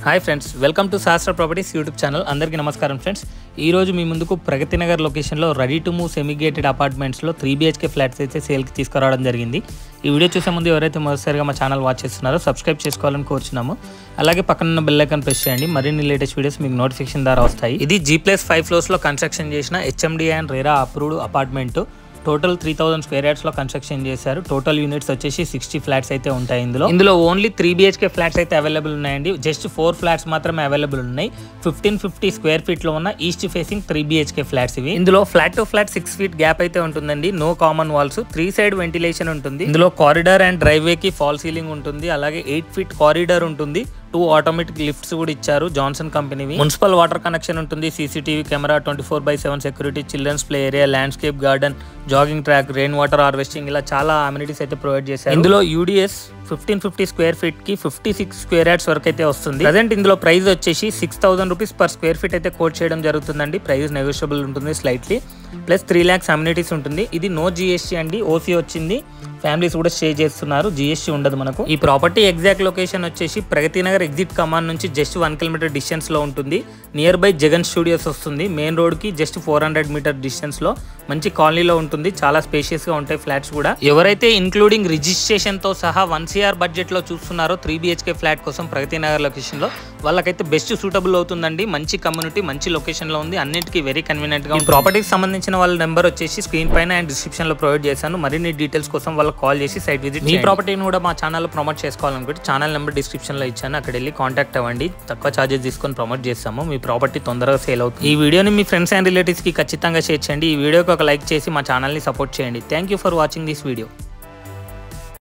Hi friends, welcome to శాస్త్ర properties YouTube channel. అందరికీ నమస్కారం ఫ్రెండ్స్. ఈ రోజు మీ ముందుకు ప్రగతి నగర్ లొకేషన్లో ready to move semi gated అపార్ట్మెంట్స్లో 3 BHK ఫ్లాట్స్ అయితే సేల్కి తీసుకురావడం జరిగింది. ఈ వీడియో చూసే ముందు ఎవరైతే మొదటిసారిగా మా ఛానల్ వాచ్ చేస్తున్నారో సబ్స్క్రైబ్ చేసుకోవాలని కోరుచున్నాము. అలాగే పక్కన బెల్ ఐకాన్ ప్రెస్ చేయండి, మరిన్ని లేటెస్ట్ వీడియోస్ మీకు నోటిఫికేషన్ ద్వారా వస్తాయి. ఇది G+5 ఫ్లోర్స్లో కన్స్ట్రక్షన్ చేసిన HMD and RERA approved apartment. Total 3000 square యార్డ్స్లో కన్స్ట్రక్షన్ చేశారు. టోటల్ యూనిట్స్ వచ్చేసి 60 ఫ్లాట్స్ అయితే ఉంటాయి. ఇందులో ఓన్లీ 3 BHK ఫ్లాట్స్ అయితే అవైలబుల్ ఉన్నాయండి. జస్ట్ 4 ఫ్లాట్స్ మాత్రమే అవైలబుల్ ఉన్నాయి. 1550 స్క్వేర్ ఫీట్ లో ఉన్న ఈస్ట్ ఫేసింగ్ 3 BHK ఫ్లాట్స్ ఇవి. ఇందులో flat to flat 6 feet gap అయితే ఉంటుందండి. No common walls, 3 side ventilation ఉంటుంది. ఇందులో కారిడార్ అండ్ డ్రైవే కి ఫాల్ సీలింగ్ ఉంటుంది. అలాగే 8 ఫీట్ కారిడార్ ఉంటుంది. 2 ఆటోమేటిక్ లిఫ్ట్స్ కూడా ఇచ్చారు జాన్సన్ కంపెనీవి. మున్సిపల్ వాటర్ కనెక్షన్ ఉంటుంది. CCTV camera, 24/7 security, children's play area, landscape garden, jogging track, rain water harvesting, ఇలా చాలా అమ్యూనిటీస్ అయితే ప్రొవైడ్ చేశారు. ఇందులో UDS 1550 స్క్వేర్ ఫీట్ కి 56 స్క్వేర్ యార్డ్స్ వరకు అయితే వస్తుంది. ప్రజెంట్ ఇందులో ప్రైస్ వచ్చేసి 6000 రూపీస్ పర్ స్క్వేర్ ఫీట్ అయితే కోట్ చేయడం జరుగుతుందండి. ప్రైస్ నెగోషియబుల్ ఉంటుంది స్లైట్లీ. ప్లస్ 3 lakhs అమ్యూనిటీస్ ఉంటుంది. ఇది నో GST అండి, OC వచ్చింది. ఫ్యామిలీస్ కూడా స్టే చేస్తున్నారు, GST ఉండదు మనకు. ఈ ప్రాపర్టీ ఎగ్జాక్ట్ లొకేషన్ వచ్చేసి ప్రగతి నగర్ ఎగ్జిట్ కమాండ్ నుంచి జస్ట్ 1 కిలోమీటర్ డిస్టెన్స్ లో ఉంటుంది. నియర్ బై జగన్ స్టూడియోస్ వస్తుంది. మెయిన్ రోడ్ కి జస్ట్ 400 మీటర్ డిస్టెన్స్ లో మంచి కాలనీలో ఉంటుంది. చాలా స్పేషియస్ గా ఉంటాయి ఫ్లాట్స్ కూడా. ఎవరైతే ఇన్క్లూడింగ్ రిజిస్ట్రేషన్ తో సహా 1 CR బడ్జెట్ లో చూస్తున్నారో 3 BHK ఫ్లాట్ కోసం ప్రగతి నగర్ లొకేషన్ లో, వాళ్ళకైతే బెస్ట్ సూటబుల్ అవుతుందండి. మంచి కమ్యూనిటీ, మంచి లొకేషన్ లో ఉంది. అన్నిటికీ వెరీ కన్వీనియంట్ గా. ఈ ప్రాపర్టీకి సంబంధించిన వాళ్ళ నెంబర్ వచ్చేసి స్క్రీన్ పైన అండ్ డిస్క్రిప్షన్ లో ప్రొవైడ్ చేశాను. మరిన్ని డీటెయిల్స్ కోసం వాళ్ళకి కాల్ చేసి సైట్ విజిట్. మీ ప్రాపర్టీని కూడా మా ఛానల్లో ప్రమోట్ చేసుకోవాలనుకుంటే ఛానల్ నెంబర్ డిస్క్రిప్షన్ లో ఇచ్చాను, అక్కడ వెళ్ళి కాంటాక్ట్ అవ్వండి. తక్కువ చార్జెస్ తీసుకొని ప్రమోట్ చేస్తాము. మీ ప్రాపర్టీ తొందరగా సేల్ అవుతుంది. ఈ వీడియోని మీ ఫ్రెండ్స్ అండ్ రిలేటివ్స్ కి ఖచ్చితంగా షేర్ చేయండి. ఈ వీడియోకి ఒక లైక్ చేసి మా ఛానల్ ని సపోర్ట్ చేయండి. Thank you for watching this video.